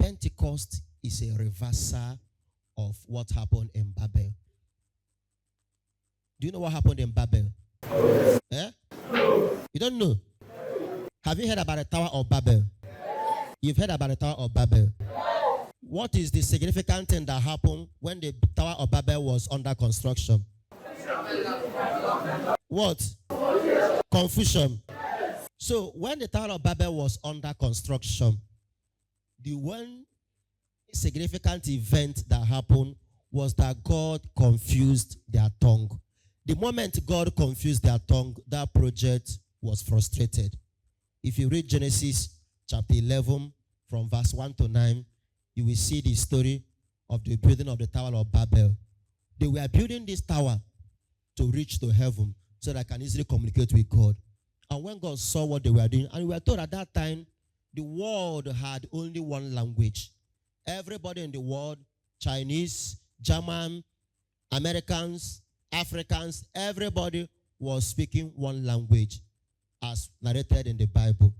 Pentecost is a reversal of what happened in Babel. Do you know what happened in Babel? Eh? You don't know? Have you heard about the Tower of Babel? You've heard about the Tower of Babel. What is the significant thing that happened when the Tower of Babel was under construction? What? Confusion. So when the Tower of Babel was under construction, the one significant event that happened was that God confused their tongue. The moment God confused their tongue, that project was frustrated. If you read Genesis chapter 11 from verse 1 to 9, you will see the story of the building of the Tower of Babel. They were building this tower to reach to heaven so that they can easily communicate with God. And when God saw what they were doing, and we were told at that time, the world had only one language. Everybody in the world, Chinese, German, Americans, Africans, everybody was speaking one language as narrated in the Bible.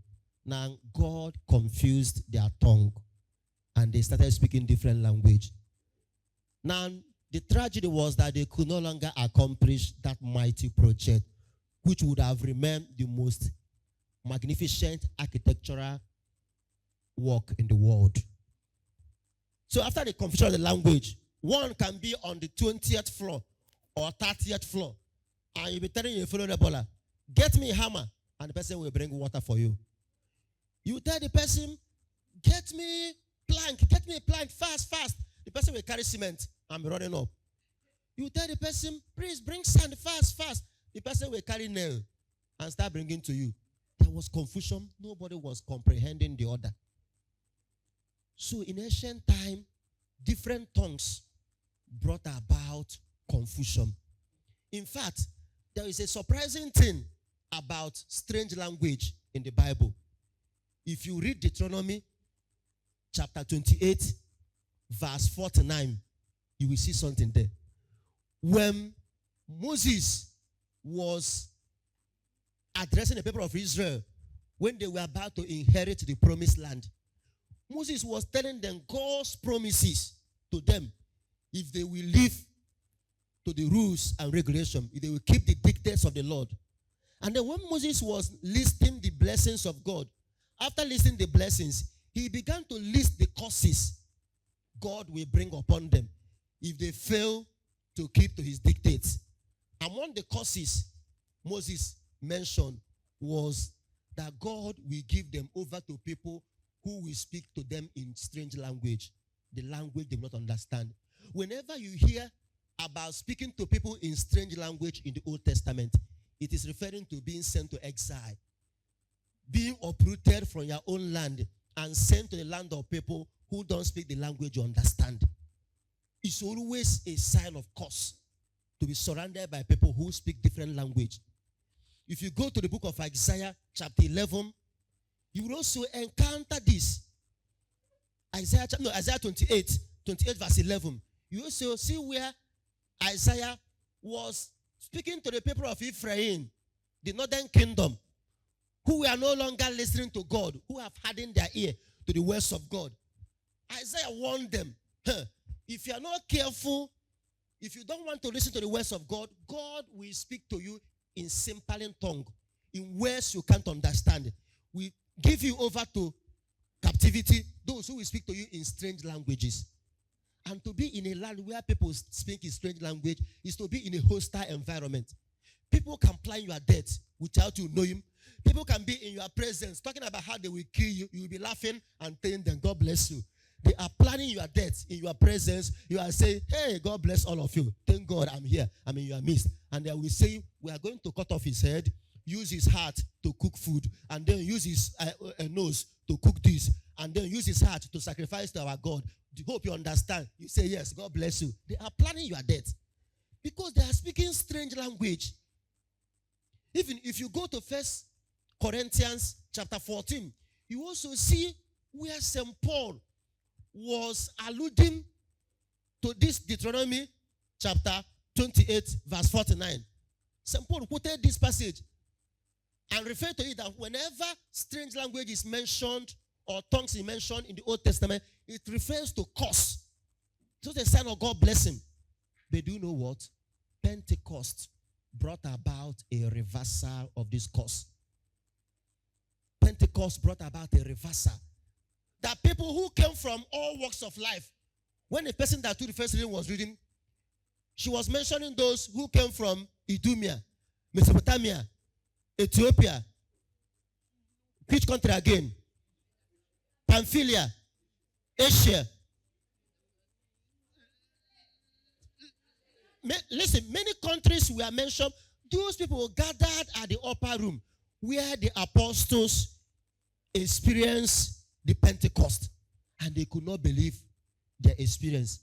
Now, God confused their tongue and they started speaking different language. Now, the tragedy was that they could no longer accomplish that mighty project, which would have remained the most magnificent architectural work in the world. So after the confusion of the language, one can be on the 20th floor or 30th floor, and you'll be telling your fellow neighbor, get me a hammer, and the person will bring water for you. You tell the person, get me a plank, fast. The person will carry cement and be running up. You tell the person, please bring sand, fast. The person will carry nail and start bringing to you. There was confusion. Nobody was comprehending the other. So in ancient time, different tongues brought about confusion. In fact, there is a surprising thing about strange language in the Bible. If you read Deuteronomy chapter 28, verse 49, you will see something there. When Moses was addressing the people of Israel when they were about to inherit the promised land, Moses was telling them God's promises to them if they will live to the rules and regulations, if they will keep the dictates of the Lord. And then when Moses was listing the blessings of God, after listing the blessings, he began to list the curses God will bring upon them if they fail to keep to his dictates. Among the curses Moses mentioned was that God will give them over to people who will speak to them in strange language, the language they will not understand. Whenever you hear about speaking to people in strange language in the Old Testament, it is referring to being sent to exile, being uprooted from your own land and sent to the land of people who don't speak the language you understand. It's always a sign of curse to be surrounded by people who speak different language. If you go to the book of Isaiah chapter 11, you will also encounter this. Isaiah 28 verse 11. You also see where Isaiah was speaking to the people of Ephraim, the northern kingdom, who were no longer listening to God, who have hardened their ear to the words of God. Isaiah warned them, if you are not careful, if you don't want to listen to the words of God, God will speak to you in simple tongue, in words you can't understand. We give you over to captivity, those who will speak to you in strange languages. And to be in a land where people speak in strange language is to be in a hostile environment. People can plan your death without you knowing. People can be in your presence talking about how they will kill you. You will be laughing and telling them, God bless you. They are planning your death in your presence. You are saying, hey, God bless all of you. Thank God I'm here. I'm in your midst. And they will say, we are going to cut off his head, use his heart to cook food, and then use his nose to cook this, and then use his heart to sacrifice to our God. Hope you understand. You say, yes, God bless you. They are planning your death because they are speaking strange language. Even if you go to 1 Corinthians chapter 14, you also see where St. Paul was alluding to this Deuteronomy chapter 28 verse 49. St. Paul quoted this passage and referred to it that whenever strange language is mentioned or tongues he mentioned in the Old Testament, it refers to curse. So the sign of God bless him. But do you know what? Pentecost brought about a reversal of this curse. Pentecost brought about a reversal. That people who came from all walks of life, when the person that took the first reading was reading, she was mentioning those who came from Idumea, Mesopotamia, Ethiopia, which country again? Pamphylia, Asia. Listen, many countries were mentioned. Those people gathered at the upper room where the apostles experienced the Pentecost, and they could not believe their experience.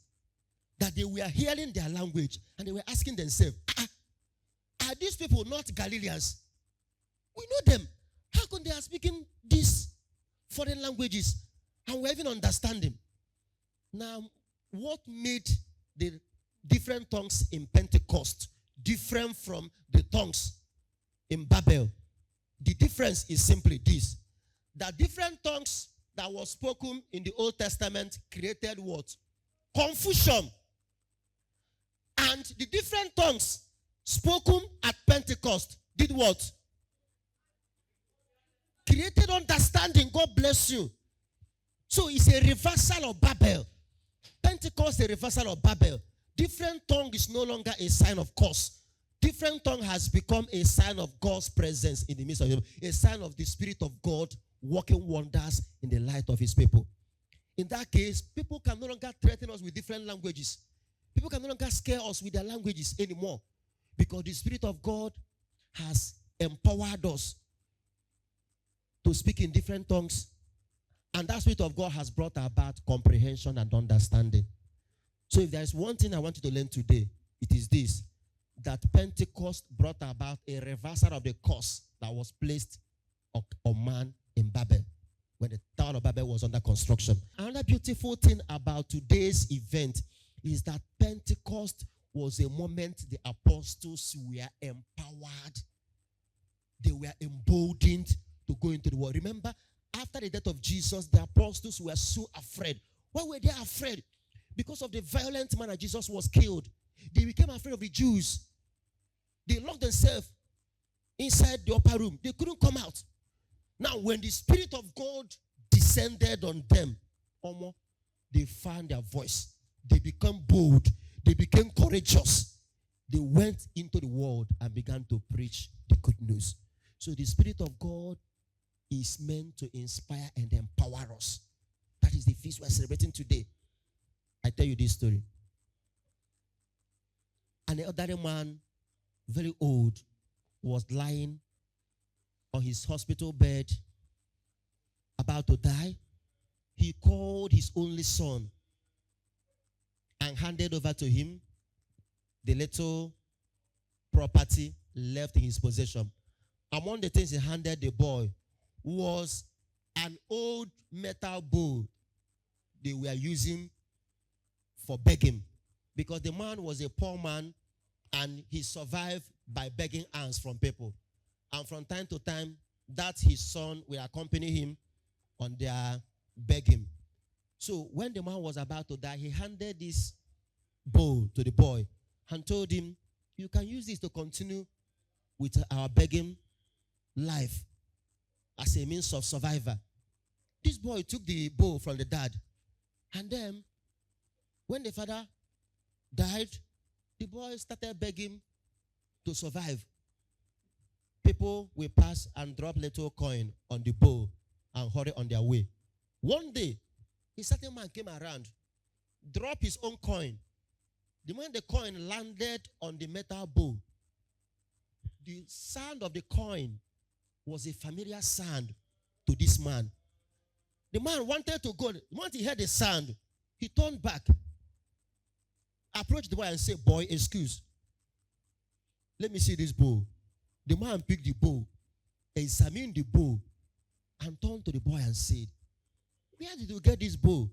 That they were hearing their language, and they were asking themselves, are these people not Galileans? We know them. How come they are speaking these foreign languages and we even understand them? Now, what made the different tongues in Pentecost different from the tongues in Babel? The difference is simply this: that different tongues that was spoken in the Old Testament created what? Confusion. And the different tongues spoken at Pentecost did what? Created understanding. God bless you. So it's a reversal of Babel. Pentecost is a reversal of Babel. Different tongue is no longer a sign of curse. Different tongue has become a sign of God's presence in the midst of them. A sign of the Spirit of God working wonders in the light of his people. In that case, people can no longer threaten us with different languages. People can no longer scare us with their languages anymore, because the Spirit of God has empowered us to speak in different tongues, and that Spirit of God has brought about comprehension and understanding. So if there is one thing I want you to learn today, it is this: that Pentecost brought about a reversal of the curse that was placed on man in Babel, when the Tower of Babel was under construction. Another beautiful thing about today's event is that Pentecost was a moment the apostles were empowered. They were emboldened to go into the world. Remember, after the death of Jesus, the apostles were so afraid. Why were they afraid? Because of the violent manner Jesus was killed. They became afraid of the Jews. They locked themselves inside the upper room. They couldn't come out. Now, when the Spirit of God descended on them, they found their voice. They became bold. They became courageous. They went into the world and began to preach the good news. So the Spirit of God is meant to inspire and empower us. That is the feast we're celebrating today. I tell you this story. An elderly man, very old, was lying on his hospital bed, about to die. He called his only son and handed over to him the little property left in his possession. Among the things he handed the boy was an old metal bowl they were using for begging, because the man was a poor man and he survived by begging alms from people. And from time to time, that his son will accompany him on their begging. So when the man was about to die, he handed this bowl to the boy and told him, you can use this to continue with our begging life as a means of survival. This boy took the bowl from the dad, and then when the father died, the boy started begging to survive. People will pass and drop little coin on the bowl and hurry on their way. One day, a certain man came around, dropped his own coin. The moment the coin landed on the metal bowl, the sound of the coin was a familiar sound to this man. The man wanted to go. Once he heard the sound, he turned back, approached the boy and said, boy, excuse, let me see this bowl. The man picked the bowl, examined the bowl, and turned to the boy and said, where did you get this bowl?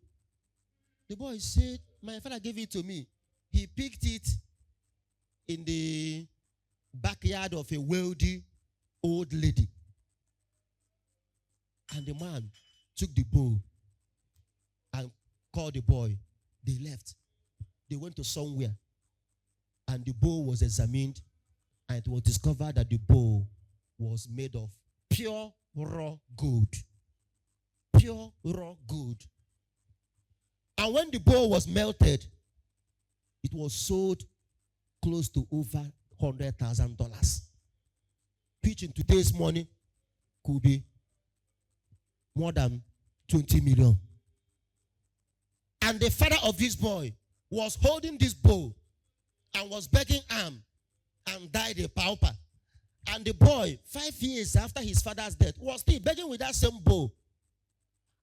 The boy said, my father gave it to me. He picked it in the backyard of a wealthy old lady. And the man took the bow and called the boy. They left. They went to somewhere, and the bow was examined, and it was discovered that the bow was made of pure raw gold. Pure raw gold. And when the bow was melted, it was sold close to over $100,000, which in today's money could be more than 20 million. And the father of this boy was holding this bow and was begging arm and died a pauper. And the boy, 5 years after his father's death, was still begging with that same bow.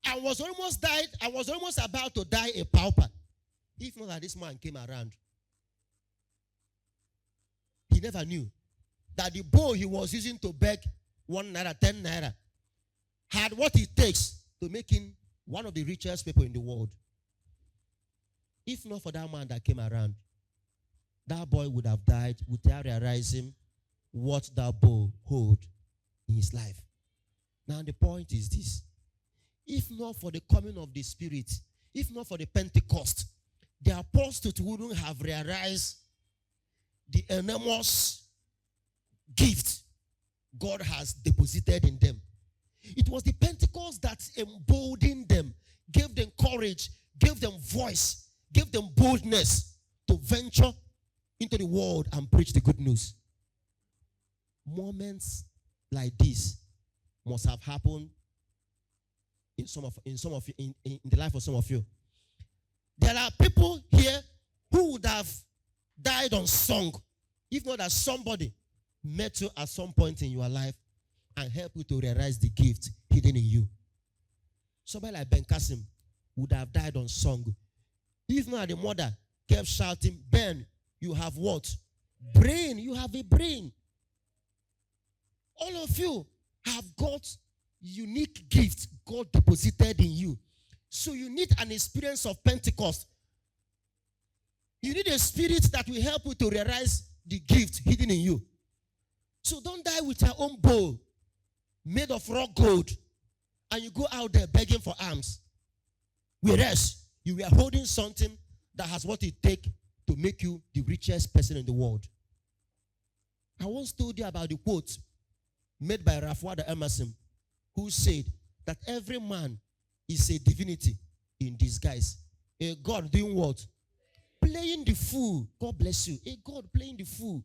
And was almost died, and was almost about to die a pauper. If not that this man came around. He never knew that the bow he was using to beg 1 naira, 10 naira, had what it takes to make him one of the richest people in the world. If not for that man that came around, that boy would have died without realizing what that bow hold in his life. Now the point is this. If not for the coming of the Spirit, if not for the Pentecost, the apostles wouldn't have realized the enormous gift God has deposited in them. It was the Pentecost that emboldened them, gave them courage, gave them voice, gave them boldness to venture into the world and preach the good news. Moments like this must have happened in the life of some of you. There are people here who would have died unsung if not that somebody met you at some point in your life and helped you to realize the gift hidden in you. Somebody like Ben Kasim would have died unsung if not the mother kept shouting, Ben, you have what? Brain. You have a brain. All of you have got unique gifts God deposited in you. So you need an experience of Pentecost. You need a spirit that will help you to realize the gift hidden in you. So don't die with your own bow made of raw gold and you go out there begging for alms. Whereas you were holding something that has what it takes to make you the richest person in the world. I once told you about the quote made by Ralph Waldo Emerson, who said that every man is a divinity in disguise. A God doing what? Playing the fool. God bless you. A God playing the fool.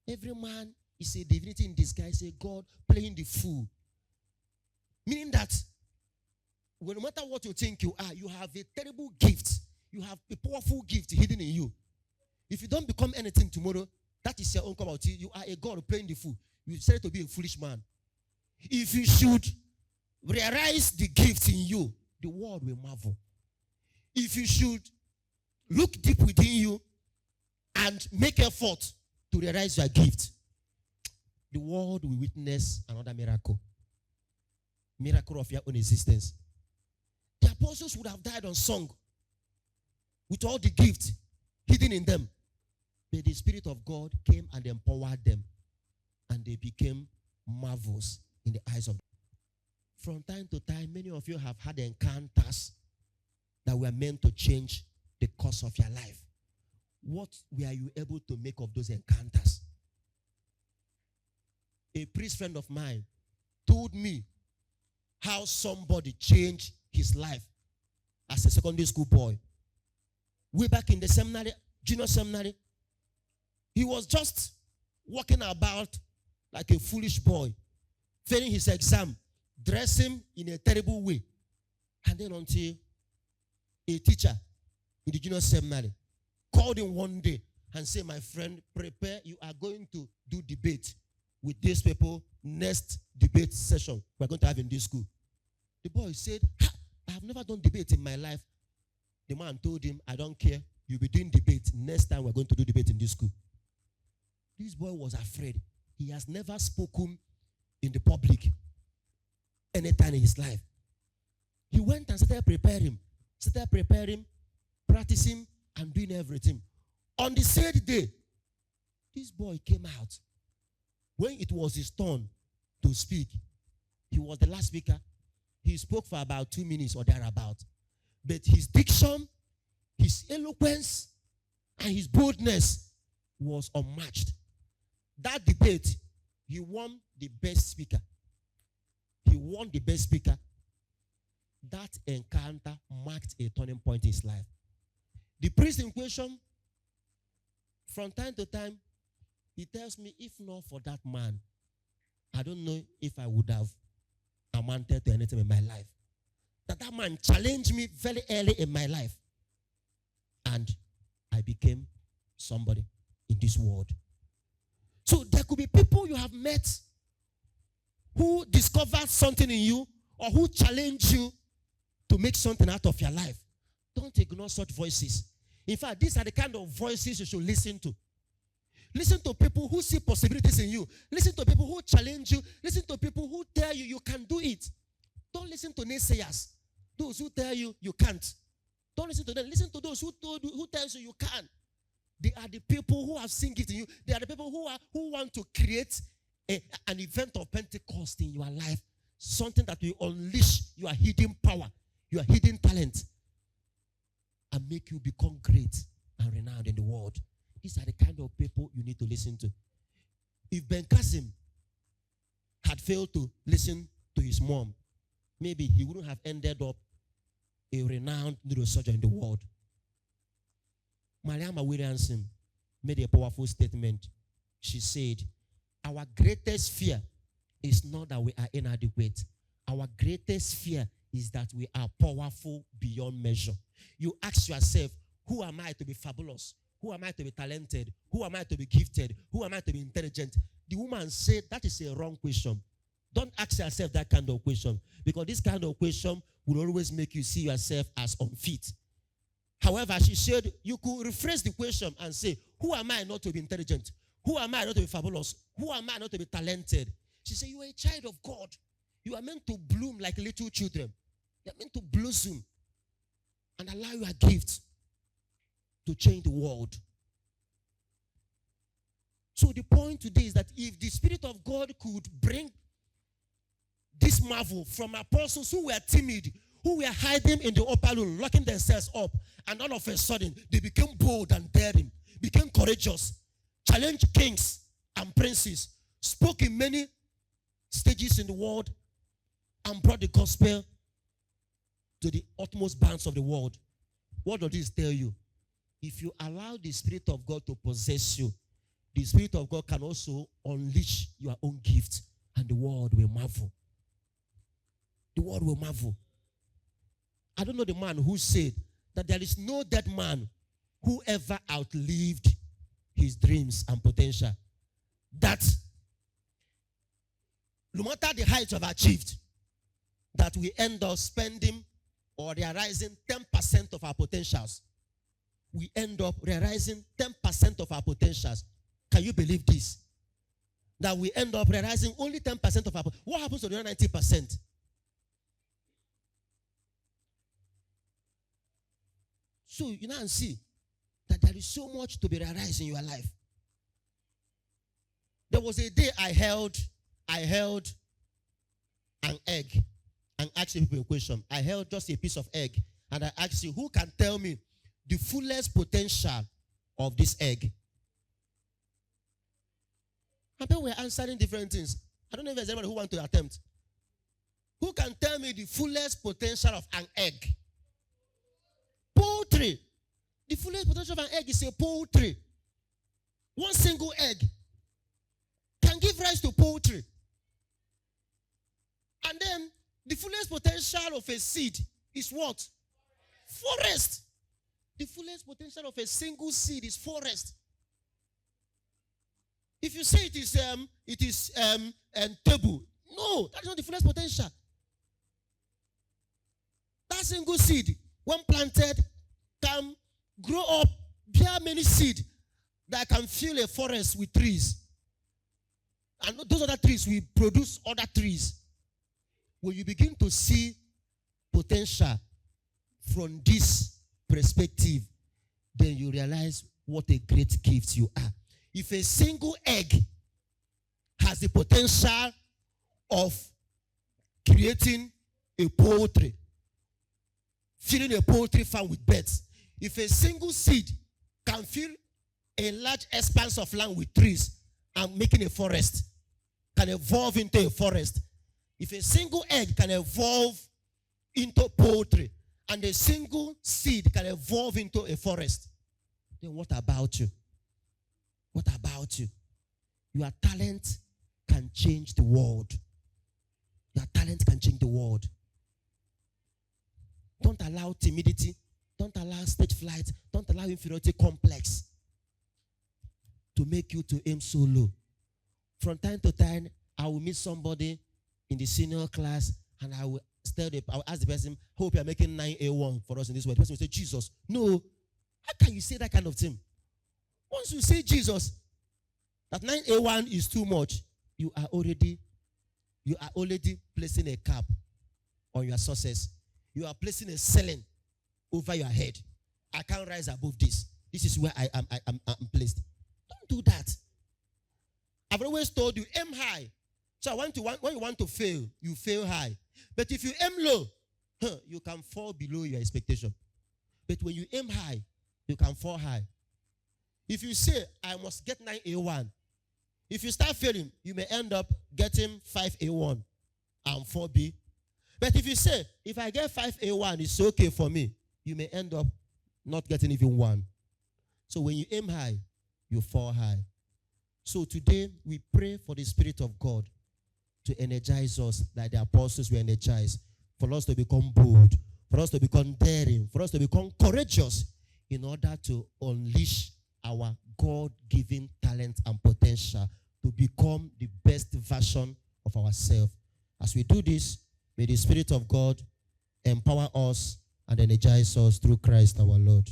Every man is a divinity in disguise. A God playing the fool. Meaning that no matter what you think you are, you have a terrible gift. You have a powerful gift hidden in you. If you don't become anything tomorrow, that is your own cup of tea. You are a God playing the fool. You decided to be a foolish man. If you should realize the gift in you, the world will marvel. If you should look deep within you and make effort to realize your gift, the world will witness another miracle. Miracle of your own existence. The apostles would have died unsung with all the gifts hidden in them. But the Spirit of God came and empowered them. And they became marvels in the eyes of God. From time to time, many of you have had encounters that were meant to change the course of your life. What were you able to make of those encounters? A priest friend of mine told me how somebody changed his life as a secondary school boy. Way back in the seminary, junior seminary, he was just walking about like a foolish boy, failing his exam, dressing in a terrible way. And then until a teacher in the junior seminary called him one day and said, my friend, prepare, you are going to do debate with these people next debate session we're going to have in this school. The boy said, I have never done debate in my life. The man told him, I don't care. You'll be doing debate. Next time we're going to do debate in this school. This boy was afraid. He has never spoken in the public any time in his life. He went and started preparing, practicing, and doing everything. On the third day, this boy came out. When it was his turn to speak, he was the last speaker. He spoke for about 2 minutes or thereabout. But his diction, his eloquence, and his boldness was unmatched. That debate, he won the best speaker. He won the best speaker. That encounter marked a turning point in his life. The priest in question, from time to time, he tells me, if not for that man, I don't know if I would have amounted to anything in my life. That man challenged me very early in my life. And I became somebody in this world. So there could be people you have met who discovered something in you or who challenge you to make something out of your life. Don't ignore such voices. In fact, these are the kind of voices you should listen to. Listen to people who see possibilities in you. Listen to people who challenge you. Listen to people who tell you you can do it. Don't listen to naysayers. Those who tell you you can't. Don't listen to them. Listen to those who tells you you can. They are the people who have seen it in you. They are the people who want to create an event of Pentecost in your life. Something that will unleash your hidden power, your hidden talent, and make you become great and renowned in the world. These are the kind of people you need to listen to. If Ben Kasim had failed to listen to his mom, maybe he wouldn't have ended up a renowned neurosurgeon in the world. Mariama Williamson made a powerful statement. She said, our greatest fear is not that we are inadequate. Our greatest fear is that we are powerful beyond measure. You ask yourself, who am I to be fabulous? Who am I to be talented? Who am I to be gifted? Who am I to be intelligent? The woman said that is a wrong question. Don't ask yourself that kind of question, because this kind of question will always make you see yourself as unfit. However, she said you could rephrase the question and say, who am I not to be intelligent? Who am I not to be fabulous? Who am I not to be talented? She said, you are a child of God. You are meant to bloom like little children. You are meant to blossom and allow your gift to change the world. So the point today is that if the Spirit of God could bring this marvel from apostles who were timid, who were hiding in the upper room, locking themselves up, and all of a sudden they became bold and daring, became courageous, challenged kings and princes, spoke in many stages in the world, and brought the gospel to the utmost bounds of the world. What does this tell you? If you allow the Spirit of God to possess you, the Spirit of God can also unleash your own gift, and the world will marvel. The world will marvel. I don't know the man who said that there is no dead man who ever outlived his dreams and potential. That no matter the height of achieved, that we end up spending or realizing 10% of our potentials. We end up realizing 10% of our potentials. Can you believe this? That we end up realizing only 10% of our potentials. What happens to the other 90%? So you now see that there is so much to be realized in your life. There was a day I held an egg and asked people a question. I held just a piece of egg and I asked you, who can tell me the fullest potential of this egg? And people were answering different things. I don't know if there's anybody who wants to attempt. Who can tell me the fullest potential of an egg? Poultry. The fullest potential of an egg is a poultry. One single egg can give rise to poultry. And then the fullest potential of a seed is what? Forest. The fullest potential of a single seed is forest. If you say it is table, no, that's not the fullest potential. That single seed, when planted, can grow up, bear many seeds that can fill a forest with trees. And those other trees will produce other trees. When you begin to see potential from this perspective, then you realize what a great gift you are. If a single egg has the potential of creating a poultry, filling a poultry farm with birds. If a single seed can fill a large expanse of land with trees and making a forest, can evolve into a forest. If a single egg can evolve into poultry and a single seed can evolve into a forest, then what about you? What about you? Your talent can change the world. Your talent can change the world. Don't allow timidity. Don't allow stage flight. Don't allow inferiority complex to make you to aim so low. From time to time, I will meet somebody in the senior class and I will ask the person, hope you're making 9A1 for us in this way. The person will say, Jesus. No. How can you say that kind of thing? Once you say Jesus, that 9A1 is too much, you are already placing a cap on your success. You are placing a ceiling over your head. I can't rise above this. This is where I'm placed. Don't do that. I've always told you, aim high. So when you want to fail, you fail high. But if you aim low, you can fall below your expectation. But when you aim high, you can fall high. If you say, I must get 9A1, if you start failing, you may end up getting 5A1 and 4B. But if you say, if I get 5A1, it's okay for me, you may end up not getting even 1. So when you aim high, you fall high. So today, we pray for the Spirit of God to energize us like the apostles were energized, for us to become bold, for us to become daring, for us to become courageous in order to unleash our God-given talent and potential to become the best version of ourselves. As we do this, may the Spirit of God empower us and energize us through Christ our Lord.